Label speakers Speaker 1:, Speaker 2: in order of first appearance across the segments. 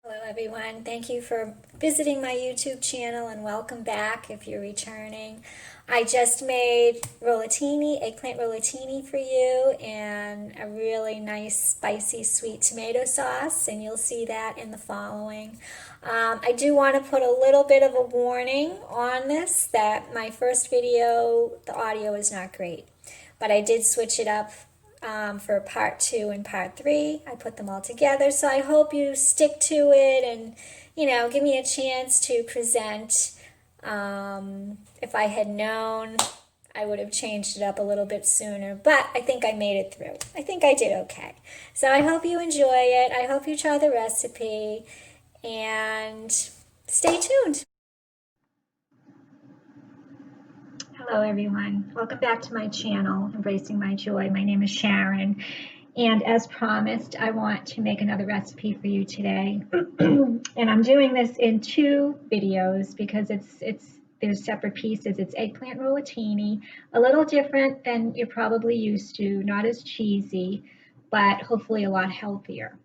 Speaker 1: Hello everyone, thank you for visiting my YouTube channel and welcome back if you're returning. I just made eggplant rollatini for you and a really nice spicy sweet tomato sauce, and you'll see that in the following. I do want to put a little bit of a warning on this that my first video, the audio is not great, but I did switch it up for part 2 and part 3. I put them all together, so I hope you stick to it and, give me a chance to present. If I had known, I would have changed it up a little bit sooner, but I think I made it through. I think I did okay. So I hope you enjoy it. I hope you try the recipe, and stay tuned. Hello everyone, welcome back to my channel, Embracing My Joy. My name is Sharon, and as promised, I want to make another recipe for you today. And I'm doing this in 2 videos because there's separate pieces. It's eggplant rollatini, a little different than you're probably used to, not as cheesy, but hopefully a lot healthier.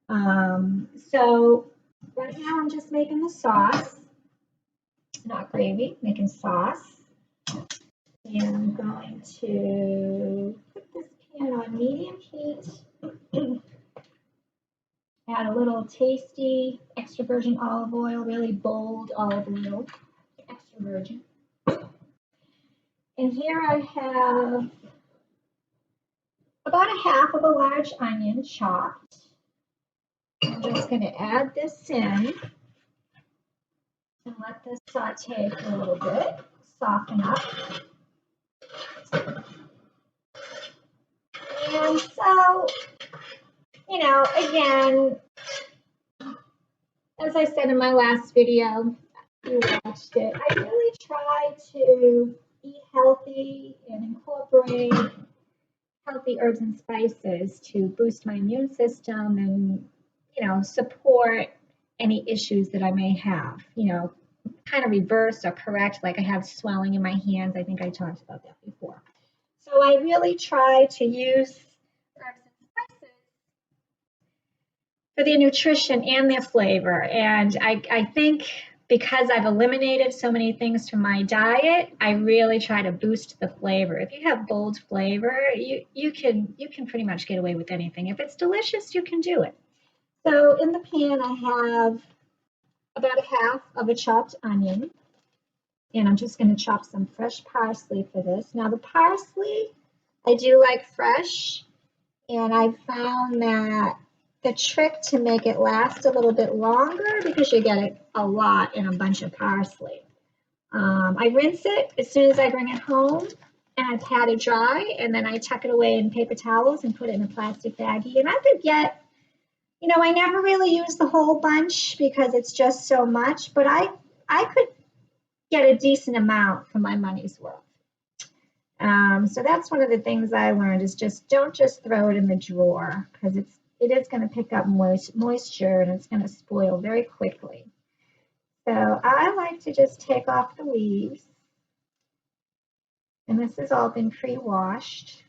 Speaker 1: So right now I'm just making the sauce, not gravy, making sauce. And I'm going to put this pan on medium heat, add a little tasty extra virgin olive oil, really bold olive oil, extra virgin. And here I have about a half of a large onion chopped. I'm just going to add this in and let this saute for a little bit, soften up. And so, again, as I said in my last video, you watched it, I really try to eat healthy and incorporate healthy herbs and spices to boost my immune system and, support any issues that I may have, kind of reverse or correct, like I have swelling in my hands. I think I talked about that before. So I really try to use herbs and spices for their nutrition and their flavor. And I think because I've eliminated so many things from my diet, I really try to boost the flavor. If you have bold flavor, you can pretty much get away with anything. If it's delicious, you can do it. So in the pan, I have about a half of a chopped onion. And I'm just going to chop some fresh parsley for this. Now the parsley, I do like fresh, and I've found that the trick to make it last a little bit longer, because you get it a lot in a bunch of parsley. I rinse it as soon as I bring it home, and I pat it dry, and then I tuck it away in paper towels and put it in a plastic baggie. And I could get, I never really use the whole bunch because it's just so much, but I could get a decent amount for my money's worth. So that's one of the things I learned is don't just throw it in the drawer, because it is going to pick up moisture and it's going to spoil very quickly. So I like to just take off the leaves, and this has all been pre-washed,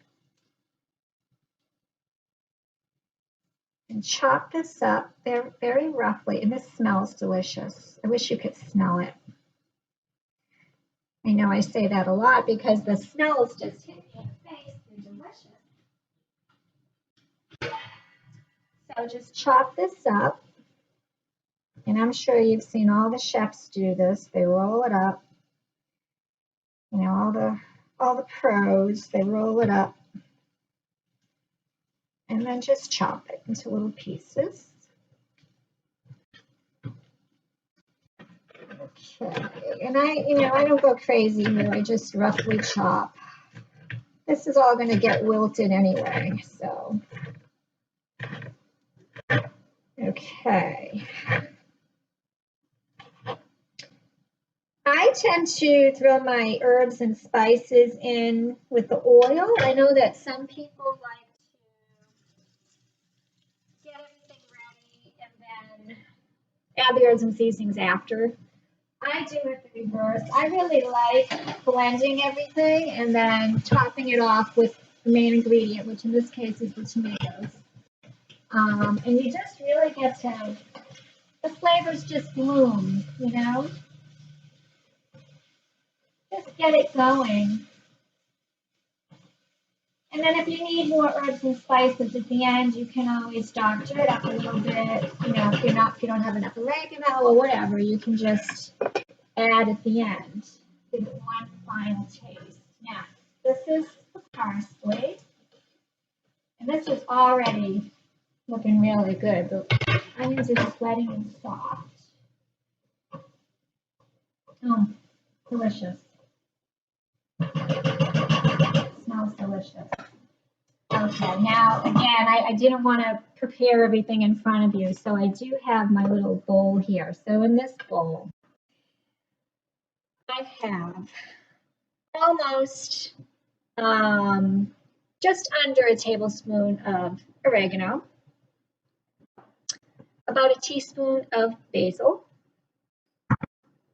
Speaker 1: and chop this up very roughly. And this smells delicious. I wish you could smell it. I know I say that a lot because the smells just hit me in the face. They're delicious. So just chop this up. And I'm sure you've seen all the chefs do this. They roll it up. All the pros, they roll it up. And then just chop it into little pieces. Okay, and I don't go crazy here. I just roughly chop. This is all going to get wilted anyway, so. Okay. I tend to throw my herbs and spices in with the oil. I know that some people like to get everything ready and then add the herbs and seasonings after. I do it the reverse. I really like blending everything and then topping it off with the main ingredient, which in this case is the tomatoes. And you just really get to the flavors just bloom, you know? Just get it going. And then if you need more herbs and spices at the end, you can always doctor it up a little bit. You know, if you don't have enough oregano or whatever, you can just add at the end. Give it one final taste. Now, this is the parsley, and this is already looking really good. The onions are sweating and soft. Oh, delicious. Smells delicious. Okay, now again, I didn't want to prepare everything in front of you, so I do have my little bowl here. So in this bowl, I have almost just under a tablespoon of oregano, about a teaspoon of basil,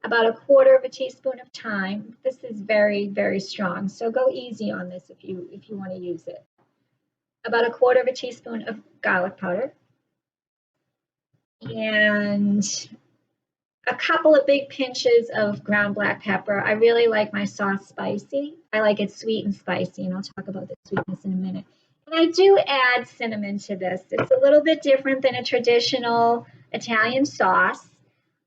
Speaker 1: about a quarter of a teaspoon of thyme. This is very, very strong, so go easy on this if you want to use it. About a quarter of a teaspoon of garlic powder, and a couple of big pinches of ground black pepper. I really like my sauce spicy. I like it sweet and spicy, and I'll talk about the sweetness in a minute. And I do add cinnamon to this. It's a little bit different than a traditional Italian sauce,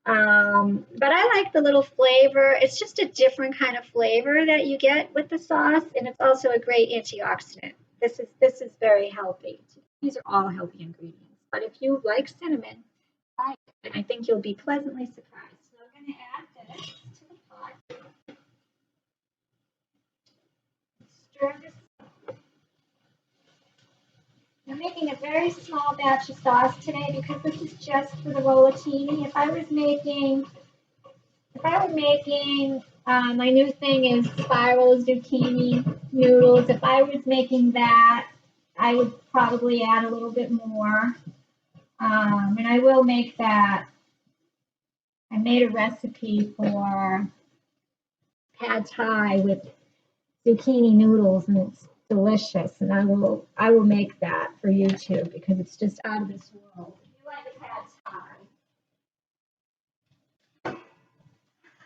Speaker 1: but I like the little flavor. It's just a different kind of flavor that you get with the sauce, and it's also a great antioxidant. This is very healthy. These are all healthy ingredients, but if you like cinnamon, and I think you'll be pleasantly surprised. So I'm going to add this to the pot. Stir this up. I'm making a very small batch of sauce today because this is just for the rollatini. If I were making, my new thing is spiral zucchini noodles. If I was making that, I would probably add a little bit more. And I will make that. I made a recipe for pad thai with zucchini noodles, and it's delicious. And I will make that for you too because it's just out of this world. If you like a pad thai.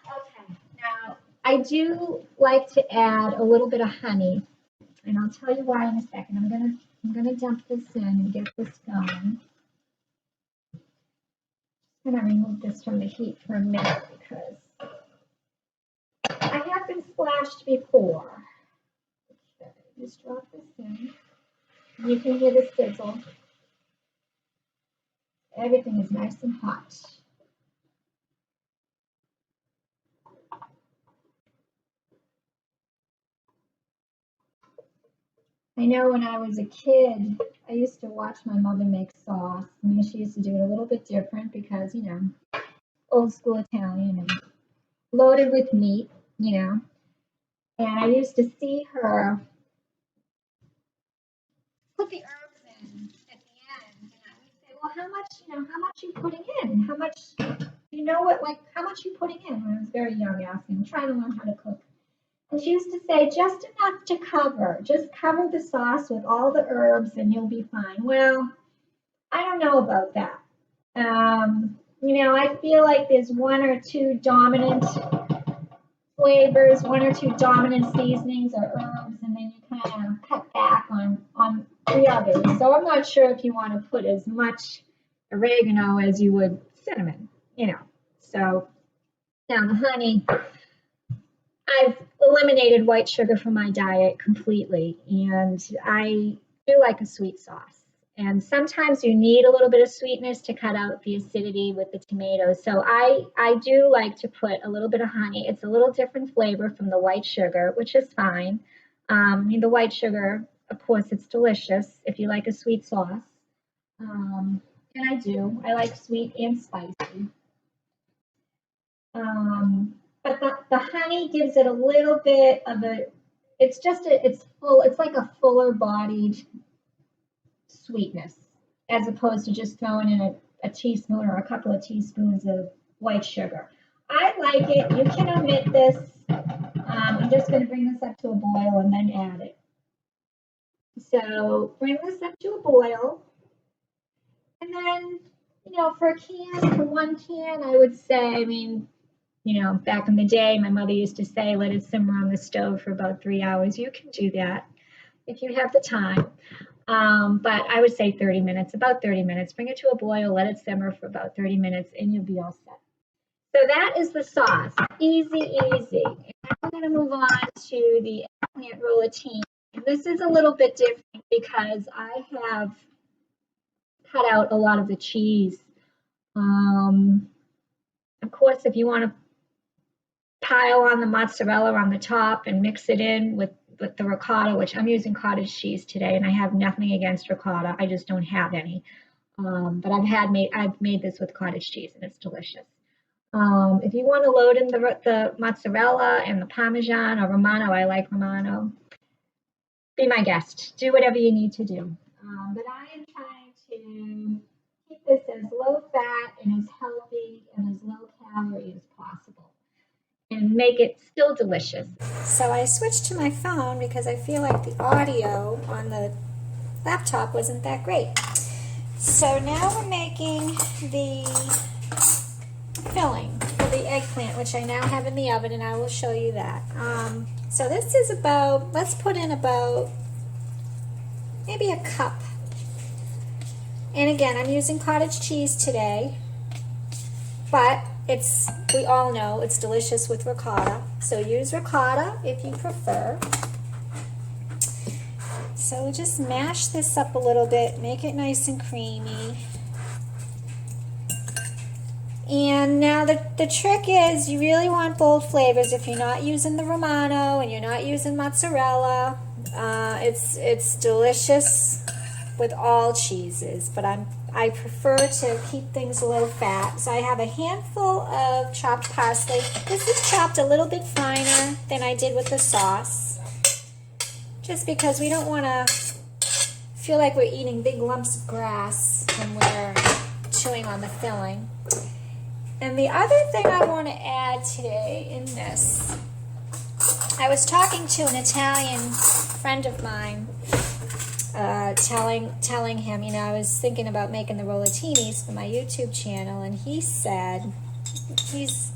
Speaker 1: Okay, now I do like to add a little bit of honey, and I'll tell you why in a second. I'm gonna dump this in and get this going. I'm going to remove this from the heat for a minute because I have been splashed before. Okay, just drop this in. You can hear the sizzle. Everything is nice and hot. I know when I was a kid, I used to watch my mother make sauce. I mean, she used to do it a little bit different because, you know, old school Italian and loaded with meat, you know. And I used to see her put the herbs in at the end, and I would say, well, how much you putting in? How much, how much you putting in? When I was very young, asking, trying to learn how to cook. And she used to say, just enough to cover. Just cover the sauce with all the herbs and you'll be fine. Well, I don't know about that. I feel like there's one or two dominant flavors, one or two dominant seasonings or herbs, and then you kind of cut back on the others. So I'm not sure if you want to put as much oregano as you would cinnamon, So now the honey, I've eliminated white sugar from my diet completely, and I do like a sweet sauce. And sometimes you need a little bit of sweetness to cut out the acidity with the tomatoes. So I do like to put a little bit of honey. It's a little different flavor from the white sugar, which is fine. The white sugar, of course, it's delicious if you like a sweet sauce. And I do. I like sweet and spicy. But the honey gives it a little bit of it's like a fuller bodied sweetness as opposed to just throwing in a teaspoon or a couple of teaspoons of white sugar. I like it. You can omit this. I'm just going to bring this up to a boil and then add it. So bring this up to a boil, and then you know, for a can, for one can, I would say, I mean, you know, back in the day, my mother used to say, let it simmer on the stove for about 3 hours. You can do that if you have the time. But I would say 30 minutes, about 30 minutes. Bring it to a boil, let it simmer for about 30 minutes, and you'll be all set. So that is the sauce. Easy, easy. And now we're going to move on to the eggplant rollatini. And this is a little bit different because I have cut out a lot of the cheese. Of course, if you want to pile on the mozzarella on the top and mix it in with the ricotta, which I'm using cottage cheese today, and I have nothing against ricotta. I just don't have any. But I've made this with cottage cheese, and it's delicious. If you want to load in the mozzarella and the Parmesan or Romano, I like Romano. Be my guest. Do whatever you need to do. But I am trying to keep this as low fat and as healthy and as low calorie as possible, and make it still delicious. So I switched to my phone because I feel like the audio on the laptop wasn't that great. So now we're making the filling for the eggplant, which I now have in the oven, and I will show you that. So this is about, let's put in about maybe a cup. And again, I'm using cottage cheese today, but we all know it's delicious with ricotta. So use ricotta if you prefer. So we'll just mash this up a little bit, make it nice and creamy. And now the trick is you really want bold flavors. If you're not using the Romano and you're not using mozzarella, it's delicious with all cheeses, but I prefer to keep things low fat. So I have a handful of chopped parsley. This is chopped a little bit finer than I did with the sauce, just because we don't want to feel like we're eating big lumps of grass when we're chewing on the filling. And the other thing I want to add today in this, I was talking to an Italian friend of mine, telling him, you know, I was thinking about making the rollatinis for my YouTube channel, and he said he's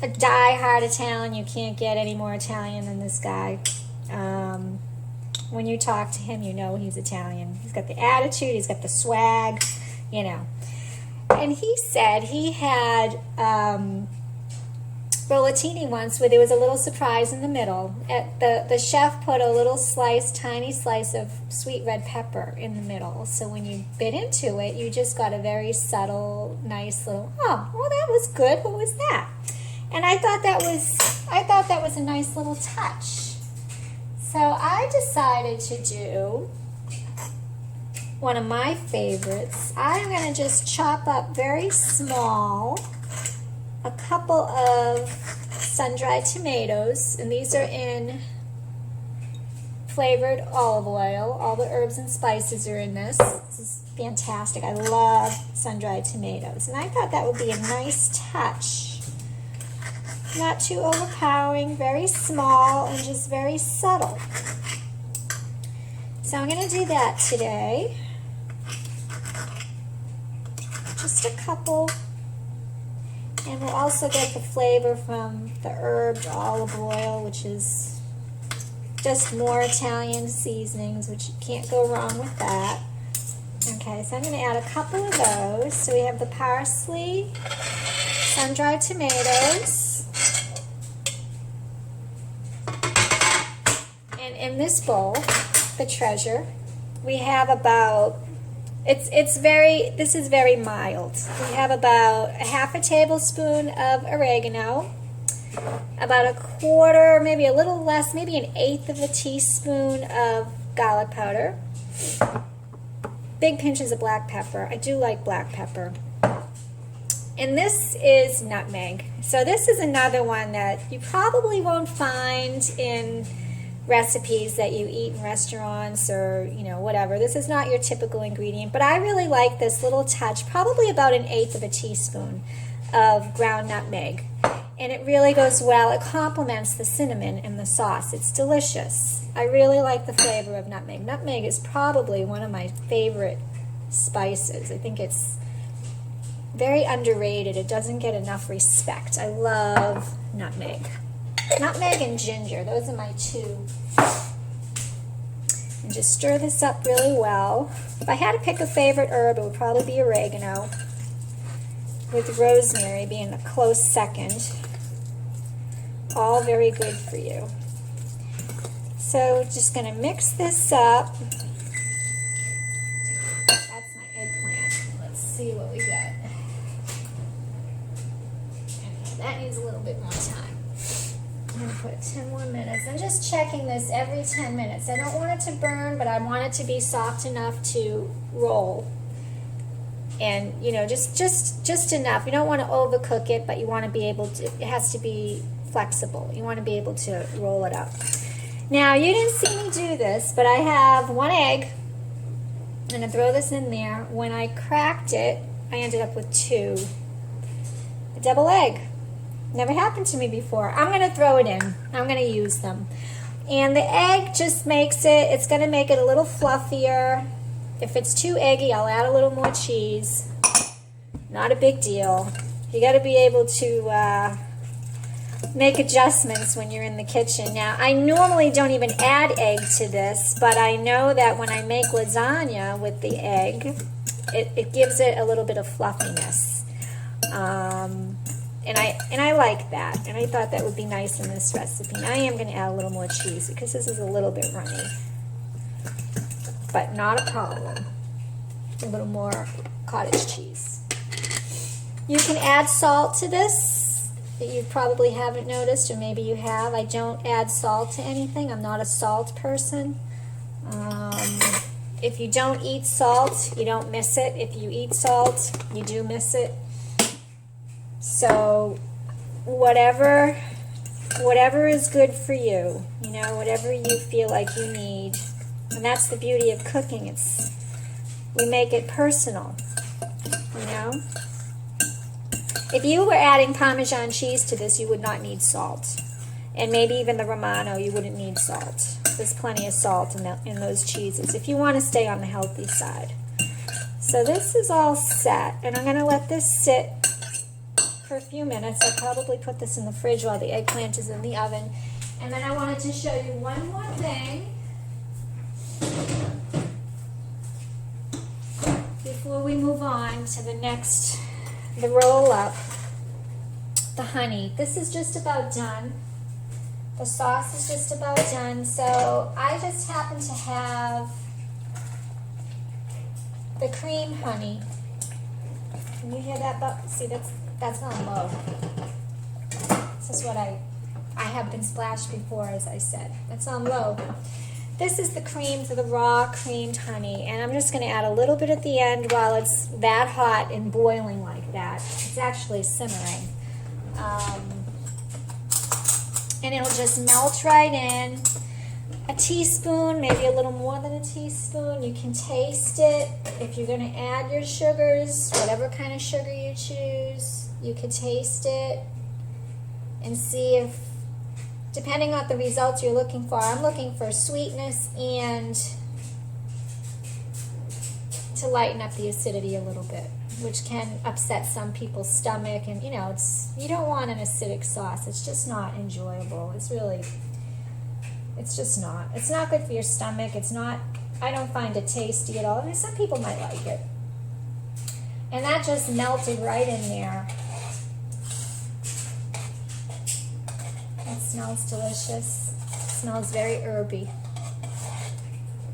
Speaker 1: a die-hard Italian. You can't get any more Italian than this guy. When you talk to him, you know he's Italian. He's got the attitude, he's got the swag, you know. And he said he had rollatini once where there was a little surprise in the middle. The chef put a little tiny slice of sweet red pepper in the middle. So when you bit into it, you just got a very subtle, nice little, oh, well, that was good. What was that? And I thought that was a nice little touch. So I decided to do one of my favorites. I'm going to just chop up very small a couple of sun-dried tomatoes, and these are in flavored olive oil. All the herbs and spices are in this. This is fantastic. I love sun-dried tomatoes, and I thought that would be a nice touch. Not too overpowering, very small, and just very subtle. So I'm going to do that today. Just a couple. And we'll also get the flavor from the herbed olive oil, which is just more Italian seasonings, which you can't go wrong with that. Okay, so I'm going to add a couple of those. So we have the parsley, sun-dried tomatoes, and in this bowl, the treasure, we have about, this is very mild. We have about a half a tablespoon of oregano, about a quarter, maybe a little less, maybe an eighth of a teaspoon of garlic powder, big pinches of black pepper. I do like black pepper. And this is nutmeg. So this is another one that you probably won't find in recipes that you eat in restaurants or, you know, whatever. This is not your typical ingredient, but I really like this little touch, probably about an eighth of a teaspoon of ground nutmeg. And it really goes well. It complements the cinnamon in the sauce. It's delicious. I really like the flavor of nutmeg. Nutmeg is probably one of my favorite spices. I think it's very underrated. It doesn't get enough respect. I love nutmeg. Nutmeg and ginger, those are my two. And just stir this up really well. If I had to pick a favorite herb, it would probably be oregano, with rosemary being a close second. All very good for you. So just going to mix this up. That's my eggplant. Let's see what we got. Okay, that needs a little bit more time. I'm going to put 10 more minutes. I'm just checking this every 10 minutes. I don't want it to burn, but I want it to be soft enough to roll. And, you know, just enough. You don't want to overcook it, but you want to be able to, it has to be flexible. You want to be able to roll it up. Now, you didn't see me do this, but I have 1 egg. I'm going to throw this in there. When I cracked it, I ended up with 2. A double egg. Never happened to me before. I'm going to throw it in. I'm going to use them. And the egg just makes it, it's going to make it a little fluffier. If it's too eggy, I'll add a little more cheese. Not a big deal. You got to be able to make adjustments when you're in the kitchen. Now, I normally don't even add egg to this, but I know that when I make lasagna with the egg, it gives it a little bit of fluffiness. And I like that, and I thought that would be nice in this recipe. And I am going to add a little more cheese because this is a little bit runny, but not a problem. A little more cottage cheese. You can add salt to this that you probably haven't noticed, or maybe you have. I don't add salt to anything. I'm not a salt person. If you don't eat salt, you don't miss it. If you eat salt, you do miss it. So whatever is good for you, you know, whatever you feel like you need. And that's the beauty of cooking. We make it personal, you know. If you were adding Parmesan cheese to this, you would not need salt. And maybe even the Romano, you wouldn't need salt. There's plenty of salt in those cheeses if you want to stay on the healthy side. So this is all set, and I'm going to let this sit for a few minutes. I'll probably put this in the fridge while the eggplant is in the oven. And then I wanted to show you one more thing before we move on to the roll up, the honey. This is just about done. The sauce is just about done. So I just happen to have the cream honey. Can you hear that? See, that's not low. This is what I have been splashed before, as I said. That's on low. This is the cream, the raw creamed honey, and I'm just going to add a little bit at the end while it's that hot and boiling like that. It's actually simmering. And it'll just melt right in. A teaspoon, maybe a little more than a teaspoon. You can taste it. If you're going to add your sugars, whatever kind of sugar you choose, you can taste it and see if, depending on the results you're looking for. I'm looking for sweetness and to lighten up the acidity a little bit, which can upset some people's stomach. And, you know, you don't want an acidic sauce. It's just not enjoyable. It's just not. It's not good for your stomach. I don't find it tasty at all. I mean, some people might like it. And that just melted right in there. It smells delicious. It smells very herby.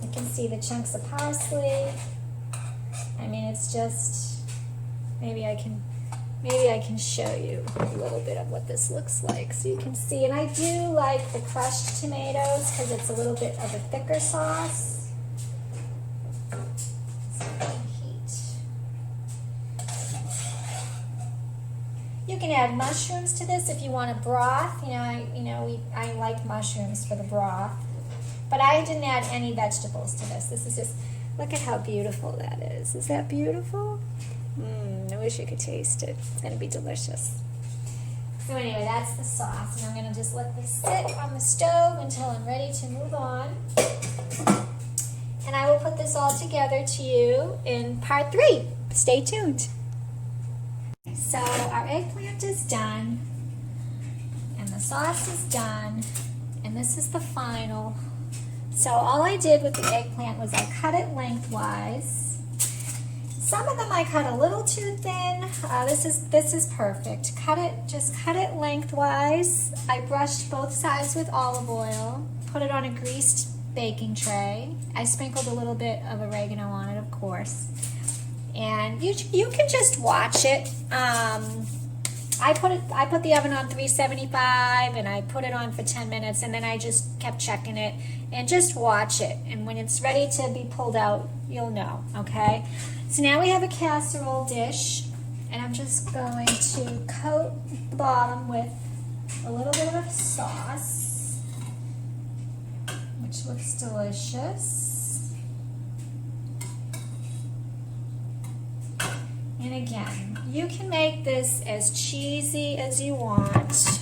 Speaker 1: You can see the chunks of parsley. I mean, it's just, maybe I can show you a little bit of what this looks like so you can see. And I do like the crushed tomatoes because it's a little bit of a thicker sauce. You can add mushrooms to this if you want a broth. I like mushrooms for the broth, but I didn't add any vegetables to this. This is just, look at how beautiful that is. Is that beautiful? I wish you could taste it. It's going to be delicious. So anyway, that's the sauce, and I'm going to just let this sit on the stove until I'm ready to move on. And I will put this all together to you in part 3. Stay tuned. so our eggplant is done, and the sauce is done, and this is the final. So all I did with the eggplant was I cut it lengthwise. Some of them I cut a little too thin. This is perfect. Just cut it lengthwise. I brushed both sides with olive oil, put it on a greased baking tray. I sprinkled a little bit of oregano on it, of course. And you can just watch it. I put the oven on 375 and I put it on for 10 minutes, and then I just kept checking it and just watch it. And when it's ready to be pulled out, you'll know, okay? So now we have a casserole dish, and I'm just going to coat the bottom with a little bit of sauce, which looks delicious. And again, you can make this as cheesy as you want,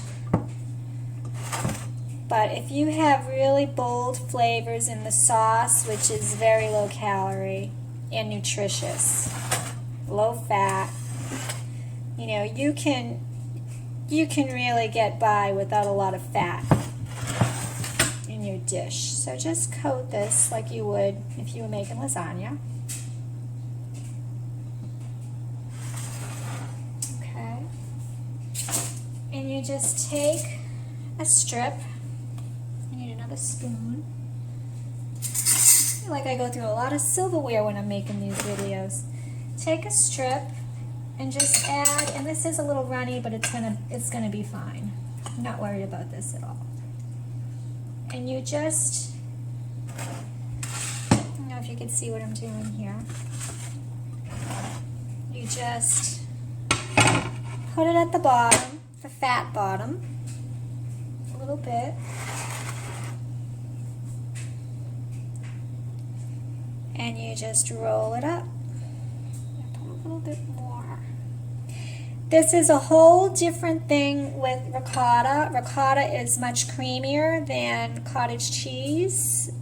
Speaker 1: but if you have really bold flavors in the sauce, which is very low calorie and nutritious, low fat, you know, you can really get by without a lot of fat in your dish. So just coat this like you would if you were making lasagna. And you just take a strip. I need another spoon. I feel like I go through a lot of silverware when I'm making these videos. Take a strip and just add, and this is a little runny, but it's gonna be fine. I'm not worried about this at all. And you just, I don't know if you can see what I'm doing here. You just put it at the bottom, the fat bottom, a little bit. And you just roll it up. Put a little bit more. This is a whole different thing with ricotta. Ricotta is much creamier than cottage cheese.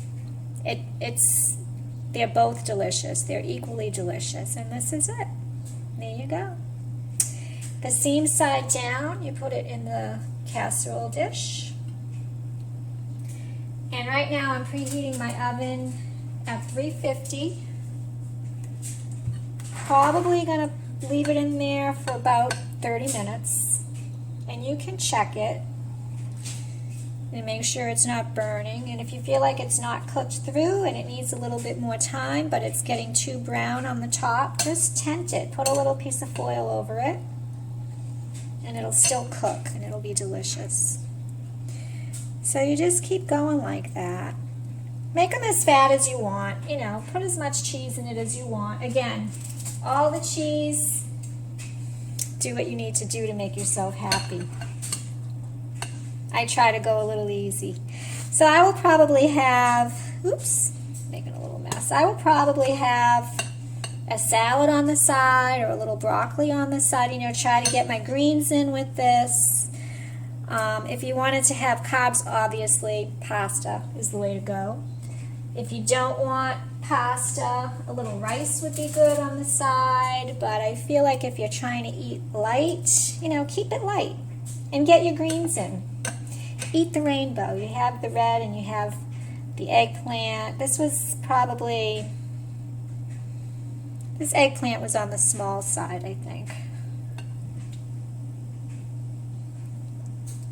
Speaker 1: They're both delicious. They're equally delicious. And this is it. There you go. The seam side down, you put it in the casserole dish. And right now I'm preheating my oven at 350. Probably gonna leave it in there for about 30 minutes. And you can check it and make sure it's not burning. And if you feel like it's not cooked through and it needs a little bit more time, but it's getting too brown on the top, just tent it. Put a little piece of foil over it, and it'll still cook, and it'll be delicious. So you just keep going like that. Make them as fat as you want, you know, put as much cheese in it as you want. Again, all the cheese, do what you need to do to make yourself happy. I try to go a little easy. So I will probably have, oops, making a little mess. I will probably have a salad on the side or a little broccoli on the side. You know, try to get my greens in with this. If you wanted to have carbs, obviously pasta is the way to go. If you don't want pasta, a little rice would be good on the side, but I feel like if you're trying to eat light, you know, keep it light and get your greens in. Eat the rainbow. You have the red and you have the eggplant. This eggplant was on the small side, I think.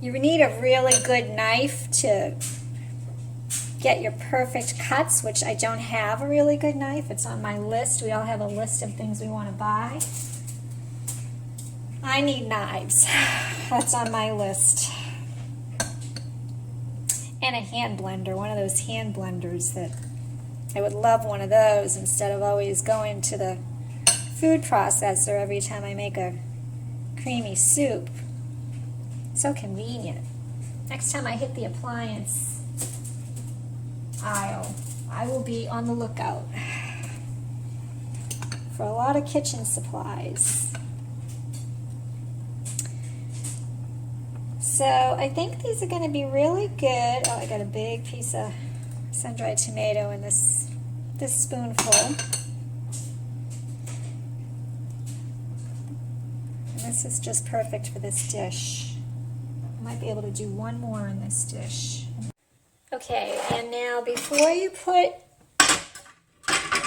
Speaker 1: You need a really good knife to get your perfect cuts, which I don't have a really good knife. It's on my list. We all have a list of things we want to buy. I need knives. That's on my list. And a hand blender, one of those hand blenders that I would love one of those instead of always going to the food processor every time I make a creamy soup. So convenient. Next time I hit the appliance aisle, I will be on the lookout for a lot of kitchen supplies. So I think these are going to be really good. Oh, I got a big piece of sun-dried tomato in this spoonful. This is just perfect for this dish. I might be able to do one more in this dish. Okay, and now before you put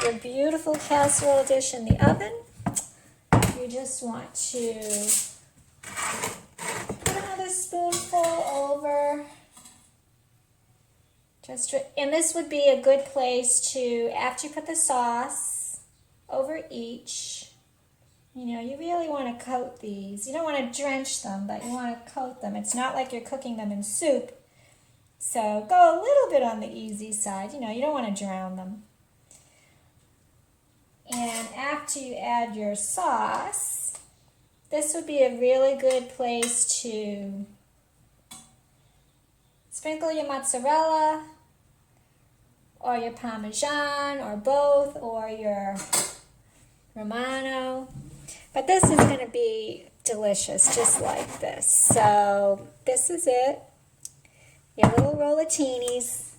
Speaker 1: your beautiful casserole dish in the oven, you just want to put another spoonful over. And this would be a good place to, after you put the sauce over each, you know, you really want to coat these. You don't want to drench them, but you want to coat them. It's not like you're cooking them in soup. So go a little bit on the easy side. You know, you don't want to drown them. And after you add your sauce, this would be a really good place to sprinkle your mozzarella or your Parmesan or both, or your Romano. But this is going to be delicious just like this. So this is it. Your little rollatinis.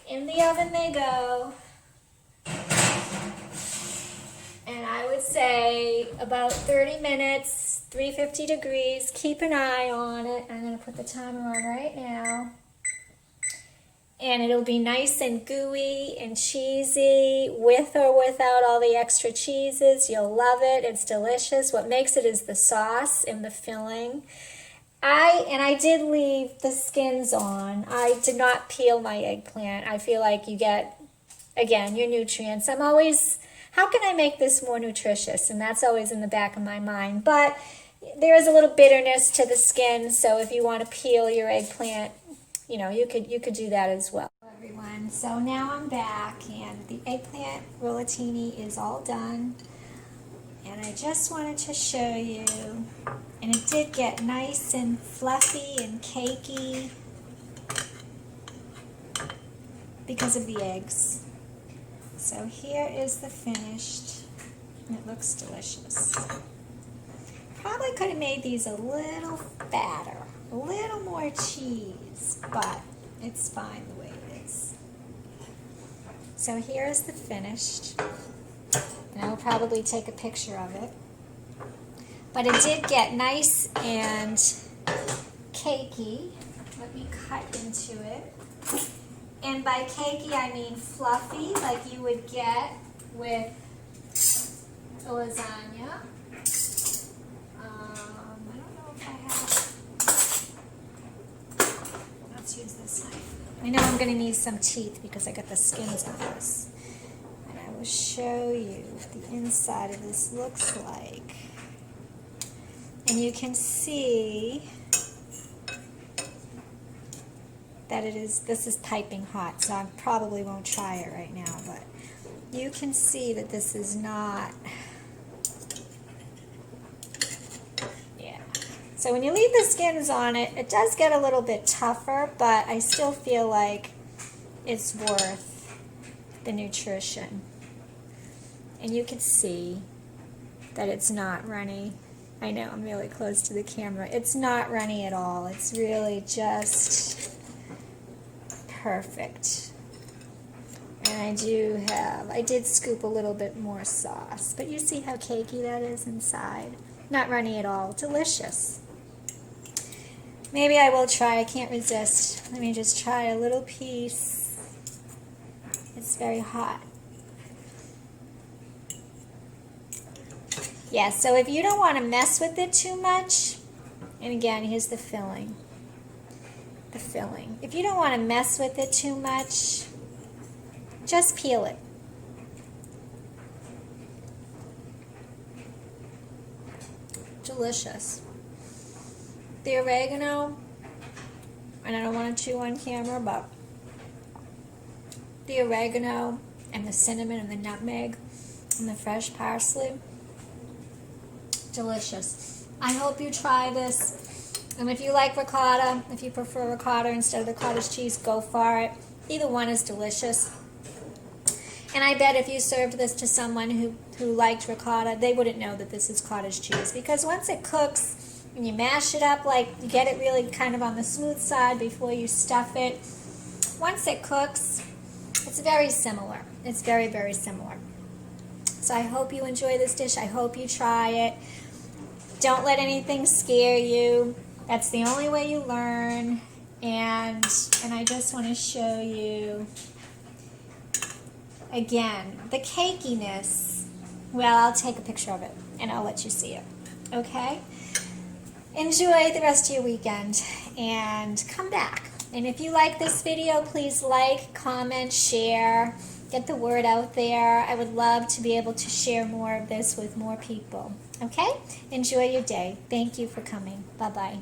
Speaker 1: In the oven they go. And I would say about 30 minutes, 350 degrees. Keep an eye on it. I'm going to put the timer on right now. And it'll be nice and gooey and cheesy, with or without all the extra cheeses. You'll love it. It's delicious. What makes it is the sauce and the filling. I did leave the skins on. I did not peel my eggplant. I feel like you get, again, your nutrients. I'm always, how can I make this more nutritious? And that's always in the back of my mind. But there is a little bitterness to the skin, so if you want to peel your eggplant, you know, you could do that as well. Everyone, so now I'm back, and the eggplant rollatini is all done. And I just wanted to show you, and it did get nice and fluffy and cakey because of the eggs. So here is the finished, and it looks delicious. Probably could have made these a little fatter, a little more cheese, but it's fine the way it is. So here is the finished. And I'll probably take a picture of it. But it did get nice and cakey. Let me cut into it. And by cakey, I mean fluffy, like you would get with a lasagna. I don't know if I have. Let's use this knife. I know I'm going to need some teeth because I got the skins on this. I'll show you what the inside of this looks like. And you can see that this is piping hot, so I probably won't try it right now, but you can see that this is not, yeah. So when you leave the skins on it, it does get a little bit tougher, but I still feel like it's worth the nutrition. And you can see that it's not runny. I know I'm really close to the camera. It's not runny at all. It's really just perfect. And I did scoop a little bit more sauce. But you see how cakey that is inside? Not runny at all. Delicious. Maybe I will try. I can't resist. Let me just try a little piece. It's very hot. Yeah, so if you don't want to mess with it too much, and again, here's the filling. The filling. If you don't want to mess with it too much, just peel it. Delicious. The oregano, and I don't want to chew on camera, but the oregano and the cinnamon and the nutmeg and the fresh parsley, delicious. I hope you try this. And if you like ricotta, if you prefer ricotta instead of the cottage cheese, go for it. Either one is delicious. And I bet if you served this to someone who liked ricotta, they wouldn't know that this is cottage cheese. Because once it cooks and you mash it up, like you get it really kind of on the smooth side before you stuff it, once it cooks, it's very similar. It's very, very similar. So I hope you enjoy this dish. I hope you try it. Don't let anything scare you. That's the only way you learn. And I just want to show you again the cakiness. Well, I'll take a picture of it and I'll let you see it. Okay? Enjoy the rest of your weekend and come back. And if you like this video, please like, comment, share, get the word out there. I would love to be able to share more of this with more people. Okay? Enjoy your day. Thank you for coming. Bye-bye.